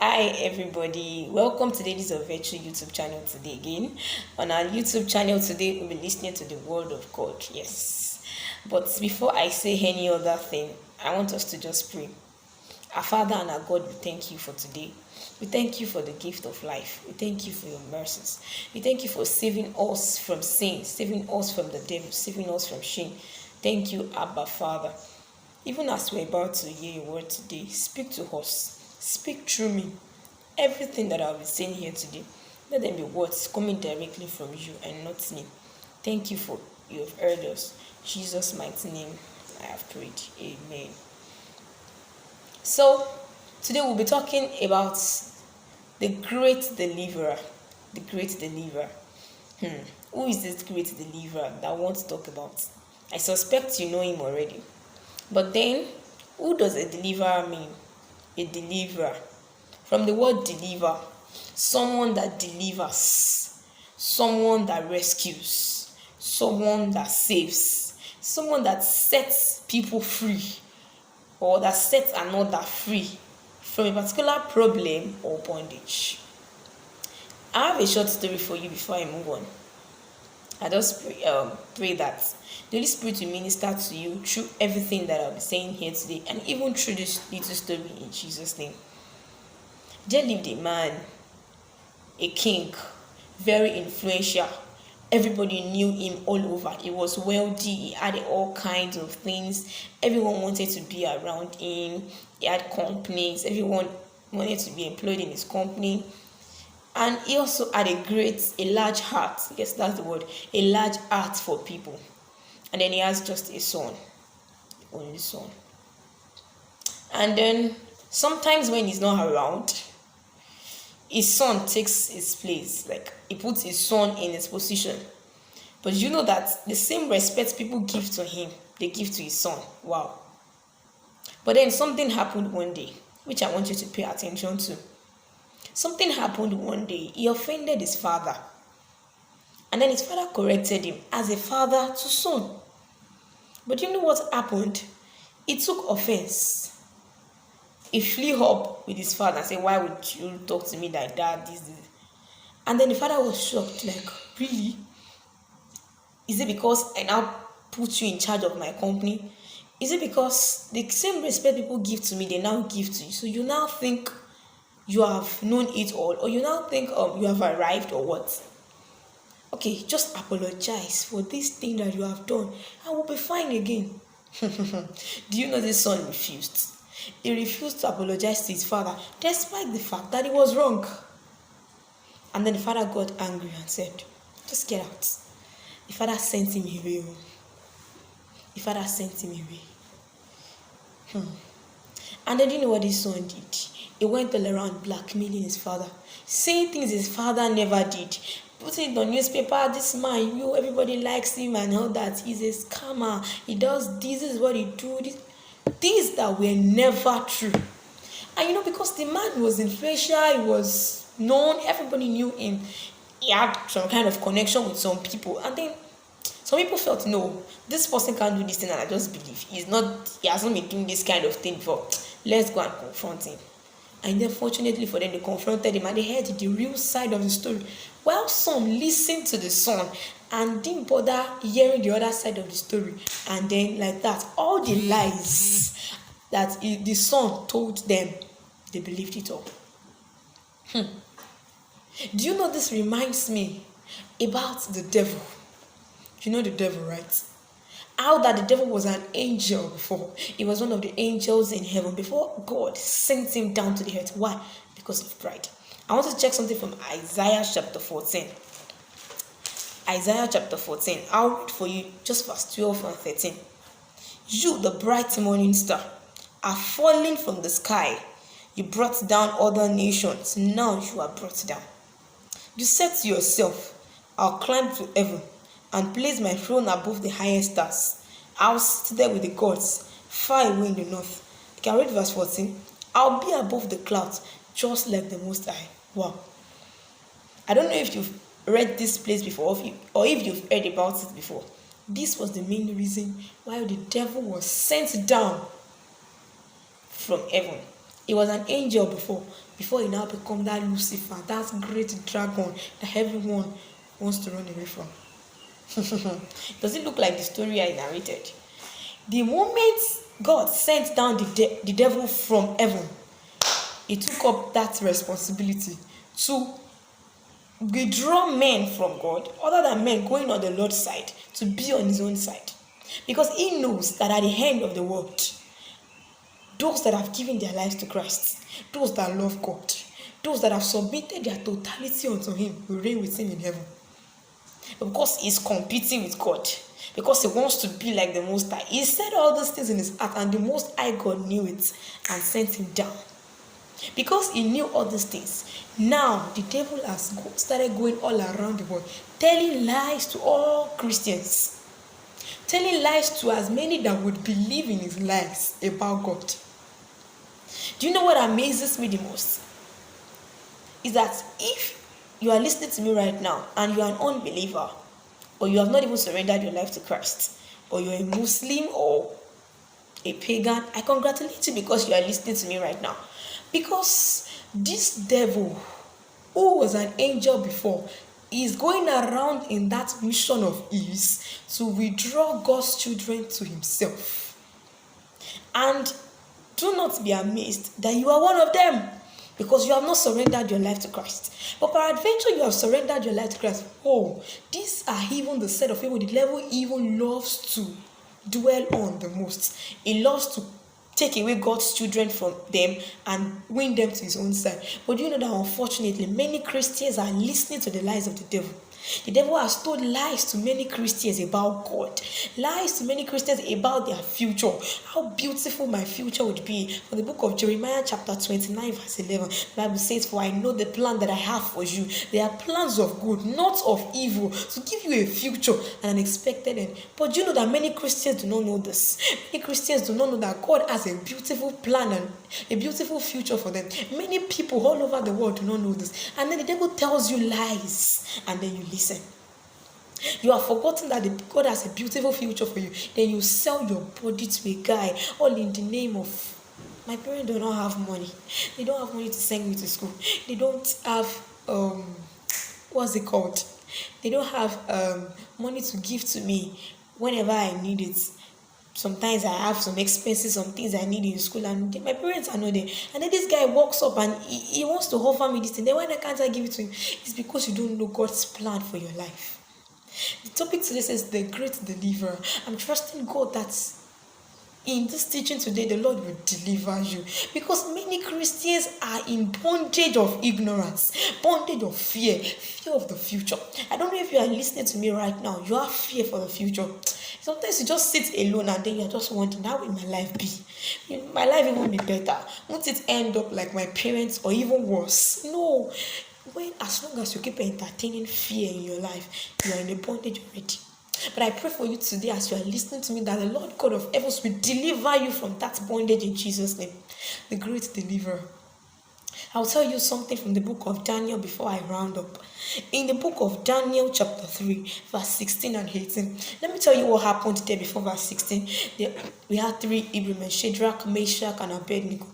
Hi everybody, welcome to Ladies of Virtue YouTube channel today again. On our YouTube channel today, we'll be listening to the Word of God. Yes. But before I say any other thing, I want us to just pray. Our Father and our God, we thank you for today. We thank you for the gift of life. We thank you for your mercies. We thank you for saving us from sin, saving us from the devil, saving us from shame. Thank you, Abba Father. Even as we're about to hear your word today, speak to us. Speak through me. Everything that I'll be saying here today, let them be words coming directly from you and not me. Thank you for you have heard us. In Jesus' mighty name, I have prayed. Amen. So, today we'll be talking about the great deliverer. The great deliverer. Who is this great deliverer that I want to talk about? I suspect you know him already. But then, who does a deliverer mean? A deliverer. From the word deliver, someone that delivers, someone that rescues, someone that saves, someone that sets people free, or that sets another free from a particular problem or bondage. I have a short story for you before I move on. I just pray that the Holy Spirit will minister to you through everything that I'll be saying here today, and even through this little story in Jesus' name. There lived a man, a king, very influential. Everybody knew him all over. He was wealthy, he had all kinds of things. Everyone wanted to be around him. He had companies, everyone wanted to be employed in his company. And he also had a large heart. Yes, that's the word. A large heart for people. And then he has just a son, only son. And then sometimes when he's not around, his son takes his place. Like, he puts his son in his position. But you know that the same respect people give to him, they give to his son. Wow. But then something happened one day, which I want you to pay attention to. Something happened one day. He offended his father. And then his father corrected him as a father to son. But you know what happened? He took offense. He flew up with his father and said, "Why would you talk to me like that? This. And then the father was shocked, like, really? Is it because I now put you in charge of my company? Is it because the same respect people give to me, they now give to you? So you now think you have known it all, or you now think you have arrived, or what? Okay, just apologize for this thing that you have done, and we'll be fine again." Do you know this son refused? He refused to apologize to his father, despite the fact that he was wrong. And then the father got angry and said, "Just get out." The father sent him away. The father sent him away. And then you know what his son did? He went all around blackmailing his father, saying things his father never did. Putting it on newspaper, "This man, everybody likes him and all that. He's a scammer. He does this is what he do." Things that were never true. And because the man was influential, he was known, everybody knew him. He had some kind of connection with some people. And then some people felt, no, this person can't do this thing, and I just believe he hasn't been doing this kind of thing before. Let's go and confront him. And then fortunately for them, they confronted him and they heard the real side of the story. While some listened to the son and didn't bother hearing the other side of the story. And then like that, all the lies that the son told them, they believed it all. Do you know, this reminds me about the devil? You know the devil, right? How that the devil was an angel before. He was one of the angels in heaven before God sent him down to the earth. Why? Because of pride. I want to check something from Isaiah chapter 14. Isaiah chapter 14. I'll read for you just verse 12 and 13. "You, the bright morning star, are falling from the sky. You brought down other nations. Now you are brought down. You said to yourself, I'll climb to heaven and place my throne above the highest stars. I'll sit there with the gods, far away in the north." You can read verse 14. "I'll be above the clouds, just like the Most High." Wow. I don't know if you've read this place before, or if you've heard about it before. This was the main reason why the devil was sent down from heaven. He was an angel before he now become that Lucifer, that great dragon that everyone wants to run away from. Does it look like the story I narrated? The moment God sent down the devil from heaven, he took up that responsibility to withdraw men from God, other than men going on the Lord's side, to be on his own side. Because he knows that at the end of the world, those that have given their lives to Christ, those that love God, those that have submitted their totality unto him, will reign with him in heaven. Because he's competing with God, because he wants to be like the Most High, he said all those things in his heart, and the Most High God knew it and sent him down. Because he knew all these things, now the devil has started going all around the world, telling lies to all Christians, telling lies to as many that would believe in his lies about God. Do you know what amazes me the most? Is that if you are listening to me right now and you are an unbeliever, or you have not even surrendered your life to Christ, or you're a Muslim or a pagan, I congratulate you because you are listening to me right now. Because this devil, who was an angel before, is going around in that mission of his to withdraw God's children to himself. And do not be amazed that you are one of them, because you have not surrendered your life to Christ. But peradventure you have surrendered your life to Christ. Oh, these are even the set of people the devil even loves to dwell on the most. He loves to take away God's children from them and win them to his own side. But do you know that unfortunately many Christians are listening to the lies of the devil? The devil has told lies to many Christians about God, lies to many Christians about their future, how beautiful my future would be. From the book of Jeremiah chapter 29 verse 11, the Bible says, "For I know the plan that I have for you. They are plans of good, not of evil, to give you a future and an expected end." But do you know that many Christians do not know this? Many Christians do not know that God has a beautiful plan and a beautiful future for them. Many people all over the world do not know this. And then the devil tells you lies, and then you listen. You have forgotten that God has a beautiful future for you. Then you sell your body to a guy, all in the name of, my parents do not have money. They don't have money to send me to school. They don't have what's it called? They don't have money to give to me whenever I need it. Sometimes I have some expenses, some things I need in school, and my parents are not there. And then this guy walks up and he wants to offer me this thing. Then why can't I give it to him? It's because you don't know God's plan for your life. The topic today says the great deliverer. I'm trusting God that in this teaching today, the Lord will deliver you, because many Christians are in bondage of ignorance, bondage of fear of the future. I don't know if you are listening to me right now. You have fear for the future. Sometimes you just sit alone and then you're just wondering, how will my life be? My life even be better? Won't it end up like my parents or even worse? No. As long as you keep entertaining fear in your life, you are in a bondage already. But I pray for you today as you are listening to me, that the Lord God of heavens will deliver you from that bondage in Jesus' name. The great deliverer. I'll tell you something from the book of Daniel before I round up. In the book of Daniel chapter 3, verse 16 and 18. Let me tell you what happened there before verse 16. We had 3 Hebrew men, Shadrach, Meshach, and Abednego.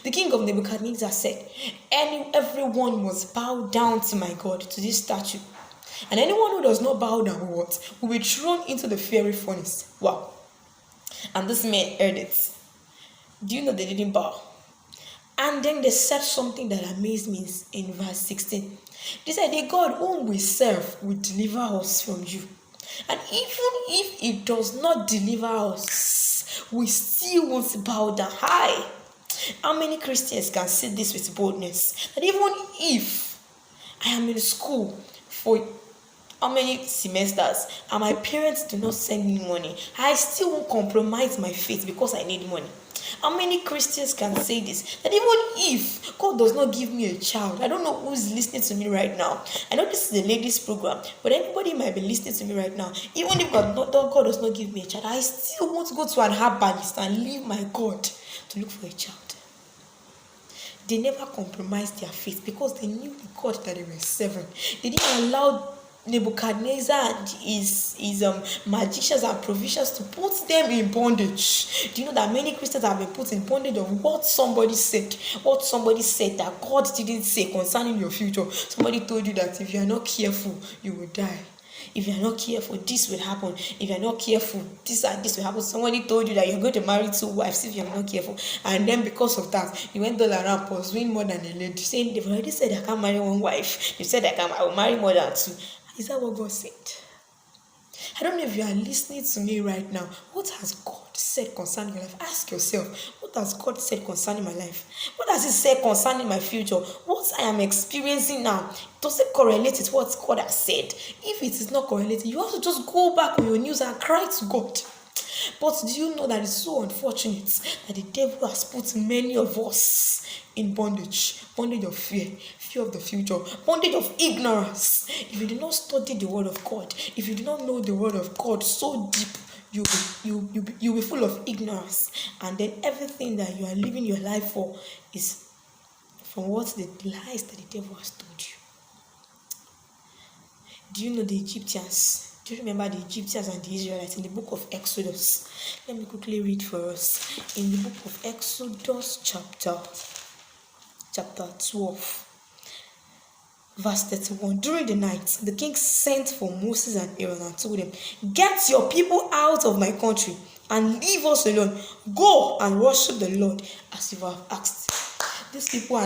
The king of Nebuchadnezzar said, everyone must bow down to my God, to this statue. And anyone who does not bow down will be thrown into the fiery furnace. Wow. And this man heard it. Do you know they didn't bow? And then they said something that amazed me in verse 16. They said, the God whom we serve will deliver us from you. And even if he does not deliver us, we still won't bow down high. How many Christians can say this with boldness? That even if I am in school for how many semesters and my parents do not send me money, I still won't compromise my faith because I need money. How many Christians can say this? That even if God does not give me a child, I don't know who's listening to me right now. I know this is a ladies program, but anybody might be listening to me right now. Even if God does not give me a child, I still want to go to an herbalist and leave my God to look for a child. They never compromised their faith because they knew the God that they were serving. They didn't allow Nebuchadnezzar and his magicians and provisions to put them in bondage. Do you know that many Christians have been put in bondage of what somebody said that God didn't say concerning your future? Somebody told you that if you are not careful, you will die. If you are not careful, this will happen. If you are not careful, this and this will happen. Somebody told you that you're going to marry 2 wives if you are not careful. And then because of that, you went all around pursuing more than a lady, saying they've already said I can't marry 1 wife. You said I will marry more than 2. Is that what God said? I don't know if you are listening to me right now. What has God said concerning your life? Ask yourself, what has God said concerning my life? What has He said concerning my future? What I am experiencing now, does it correlate with what God has said? If it is not correlated, you have to just go back on your knees and cry to God. But do you know that it's so unfortunate that the devil has put many of us in bondage of fear of the future, bondage of ignorance. If you do not study the word of God, if you do not know the word of God so deep, you'll be full of ignorance, and then everything that you are living your life for is from what the lies that the devil has told you. Do you know the Egyptians? Do you remember the Egyptians and the Israelites in the book of Exodus? Let me quickly read for us. In the book of Exodus chapter 12, verse 31. During the night, the king sent for Moses and Aaron and told them, "Get your people out of my country and leave us alone. Go and worship the Lord as you have asked." These people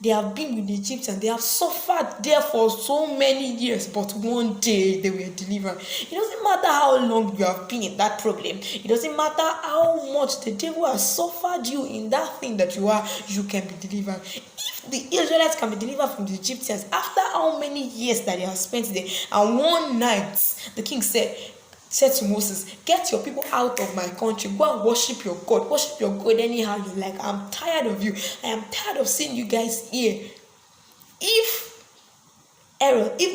they have been with the Egyptians. They have suffered there for so many years, but one day they were delivered. It doesn't matter how long you have been in that problem. It doesn't matter how much the devil has suffered you in that thing that you are, you can be delivered. If the Israelites can be delivered from the Egyptians, after how many years that they have spent there, and one night, the king said to Moses, "Get your people out of my country. Go and worship your God. Worship your God anyhow you like. I'm tired of you. I am tired of seeing you guys here." If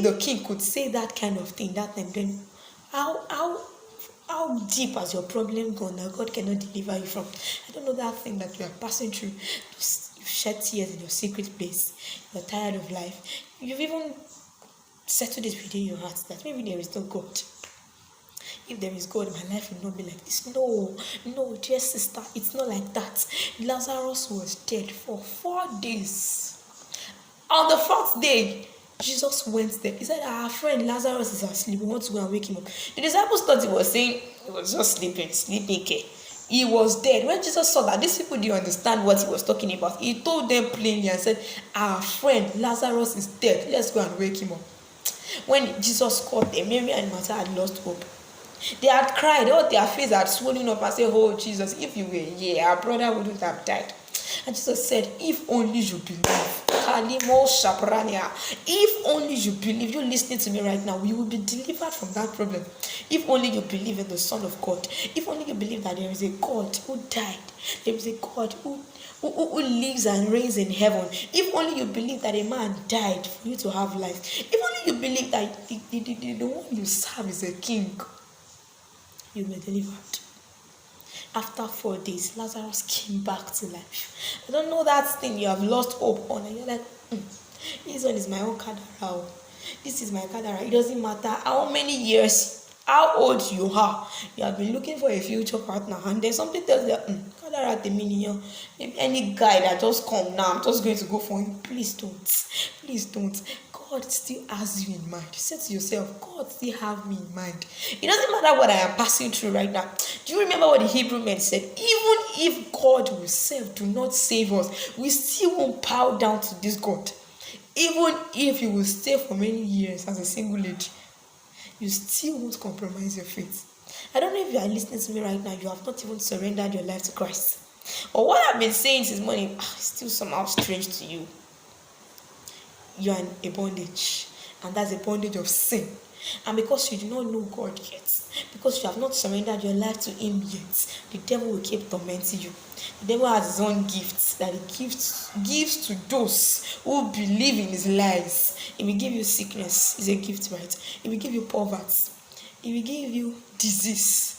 the king could say that kind of thing that time, then how deep has your problem gone that God cannot deliver you from? I don't know that thing that you are passing through. You've shed tears in your secret place. You're tired of life. You've even settled it within your heart that maybe there is no God. If there is God, my life will not be like this. No, dear sister, it's not like that. Lazarus was dead for 4 days. On the 4th day, Jesus went there. He said, "Our friend Lazarus is asleep. We want to go and wake him up." The disciples thought he was saying he was just sleeping. He was dead. When Jesus saw that these people didn't understand what he was talking about, he told them plainly and said, "Our friend Lazarus is dead. Let's go and wake him up." When Jesus called them, Mary and Martha had lost hope. They had cried, all their face had swollen up and said, "Oh Jesus, if you were here, our brother wouldn't have died." And Jesus said, "If only you believe." If only you believe, you're listening to me right now, you will be delivered from that problem. If only you believe in the Son of God. If only you believe that there is a God who died. There is a God who lives and reigns in heaven. If only you believe that a man died for you to have life. If only you believe that the one you serve is a king, you were delivered. After 4 days, Lazarus came back to life. I don't know that thing you have lost hope on, and you're like, this one is my own kadara. This is my kadara. It doesn't matter how many years, how old you are. You have been looking for a future partner, and then something tells you, kadara the meaning. Any guy that just come now, I'm just going to go for him. Please don't. God still has you in mind. You said to yourself, God still have me in mind. It doesn't matter what I am passing through right now. Do you remember what the Hebrew men said? Even if God will do not save us, we still won't bow down to this God. Even if you will stay for many years as a single lady, you still won't compromise your faith. I don't know if you are listening to me right now, you have not even surrendered your life to Christ. Or what I've been saying this morning is still somehow strange to you. You are in a bondage, and that's a bondage of sin. And because you do not know God yet, because you have not surrendered your life to Him yet, the devil will keep tormenting you. The devil has his own gifts that he gives to those who believe in his lies. He will give you sickness, it's a gift, right? He will give you poverty. He will give you disease.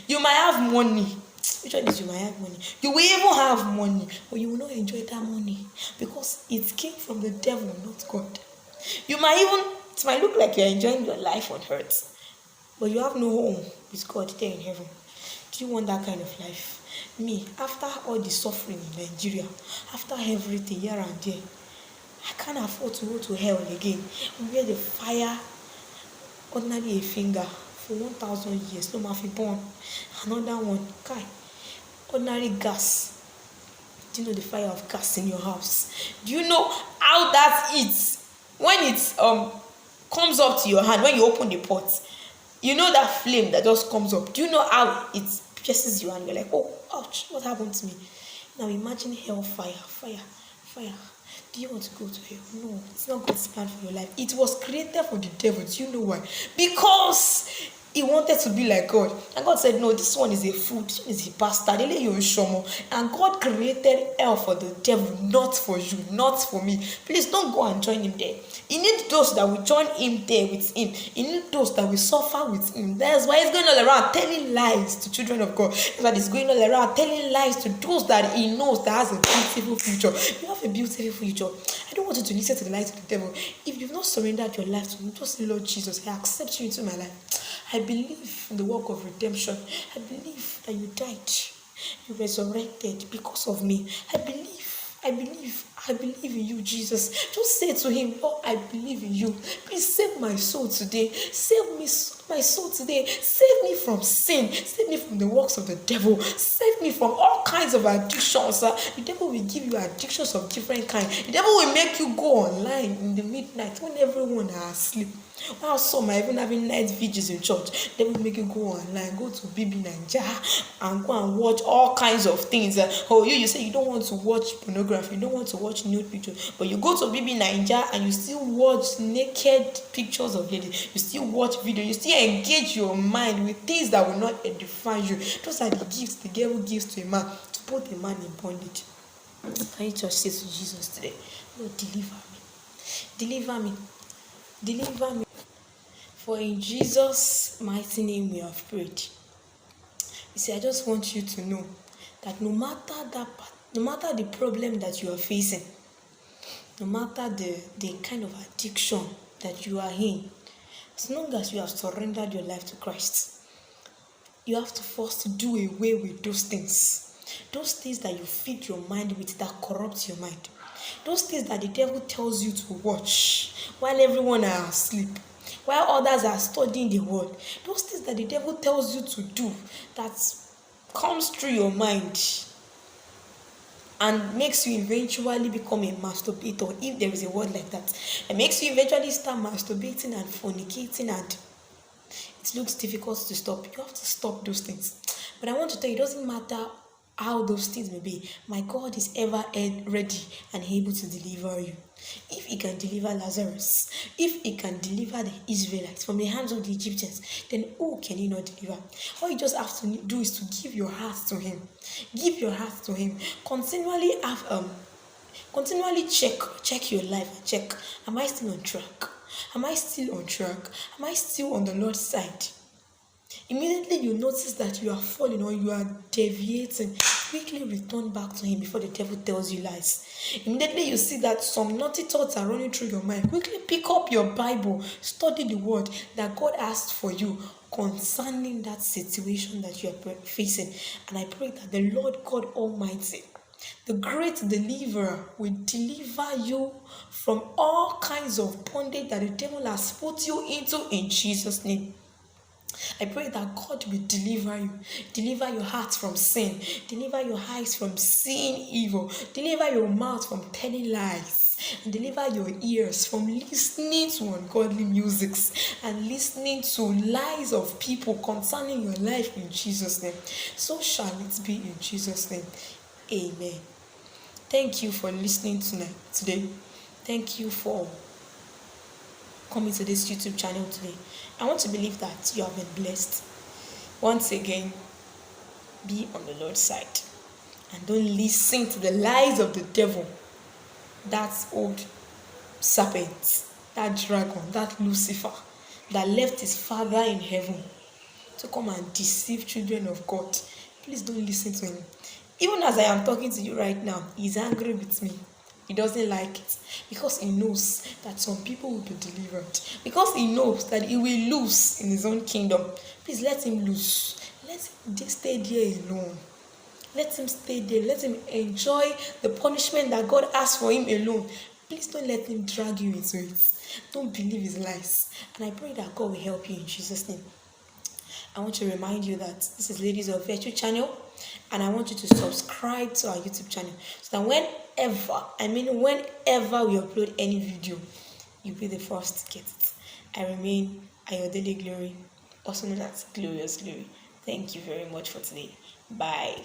You might have money. Which one is you might have money? You will even have money, but you will not enjoy that money because it came from the devil, not God. You might even It might look like you're enjoying your life on earth, but you have no home with God there in heaven. Do you want that kind of life? Me, after all the suffering in Nigeria, after everything here and there, I can't afford to go to hell again, where the fire ordinarily a finger for 1,000 years, no matter born. Another one, kai, ordinary gas. Do you know the fire of gas in your house? Do you know how that is when it comes up to your hand, when you open the pot? You know that flame that just comes up. Do you know how it pierces you and you're like, oh, ouch, what happened to me? Now imagine hellfire, fire. Do you want to go to hell? No, it's not God's plan for your life. It was created for the devil. Do you know why? Because he wanted to be like God. And God said, no, this one is a food, this one is a pasta. And God created hell for the devil, not for you, not for me. Please don't go and join him there. He needs those that will join him there with him. He needs those that will suffer with him. That's why he's going all around telling lies to children of God. That's why he's going all around telling lies to those that he knows that has a beautiful future. You have a beautiful future. I don't want you to listen to the lies of the devil. If you've not surrendered your life to him, just say, Lord Jesus, I accept you into my life. I believe in the work of redemption. I believe that you died. You resurrected because of me. I believe in you, Jesus. Just say to him, Lord, I believe in you. Please save my soul today. Save me, my soul today. Save me from sin. Save me from the works of the devil. Save me from all kinds of addictions. The devil will give you addictions of different kinds. The devil will make you go online in the midnight when everyone are asleep. While some are even having night vigils in church, they will make you go online, go to BB Naija and go and watch all kinds of things. You say you don't want to watch pornography, you don't want to watch nude pictures, but you go to BB Naija and you still watch naked pictures of ladies, you still watch video, you still engage your mind with things that will not edify you. Those are the gifts the devil gives to a man to put a man in bondage. Can you just say to Jesus today, Lord, deliver me. For in Jesus' mighty name we have prayed. You see, I just want you to know that no matter the problem that you are facing, no matter the kind of addiction that you are in, as long as you have surrendered your life to Christ, you have to first do away with those things that you feed your mind with, that corrupt your mind. Those things that the devil tells you to watch while everyone are asleep, while others are studying the word. Those things that the devil tells you to do that comes through your mind and makes you eventually become a masturbator, if there is a word like that. It makes you eventually start masturbating and fornicating, and it looks difficult to stop. You have to stop those things. But I want to tell you, it doesn't matter how those things may be, my God is ever ready and able to deliver you. If he can deliver Lazarus, if he can deliver the Israelites from the hands of the Egyptians, then who can he not deliver? All you just have to do is to give your heart to him. Give your heart to him. Continually check your life and check, am I still on track? Am I still on track? Am I still on the Lord's side? Immediately you notice that you are falling or you are deviating, quickly return back to him before the devil tells you lies. Immediately you see that some naughty thoughts are running through your mind, quickly pick up your Bible, study the word that God asked for you concerning that situation that you are facing. And I pray that the Lord God Almighty, the great deliverer, will deliver you from all kinds of bondage that the devil has put you into in Jesus' name. I pray that God will deliver you. Deliver your heart from sin. Deliver your eyes from seeing evil. Deliver your mouth from telling lies. And deliver your ears from listening to ungodly music and listening to lies of people concerning your life in Jesus' name. So shall it be in Jesus' name. Amen. Thank you for listening today. Thank you for coming to this YouTube channel today. I want to believe that you have been blessed. Once again, be on the Lord's side and don't listen to the lies of the devil. That old serpent, that dragon, that Lucifer that left his father in heaven to come and deceive children of God. Please don't listen to him. Even as I am talking to you right now, he's angry with me. He doesn't like it because he knows that some people will be delivered. Because he knows that he will lose in his own kingdom. Please let him lose. Let him just stay there alone. Let him stay there. Let him enjoy the punishment that God has for him alone. Please don't let him drag you into it. Don't believe his lies. And I pray that God will help you in Jesus' name. I want to remind you that this is Ladies of Virtue channel, and I want you to subscribe to our YouTube channel so that whenever we upload any video, you'll be the first to get it. I remain Ayodele Glory, also known as Glorious Glory. Thank you very much for today. Bye.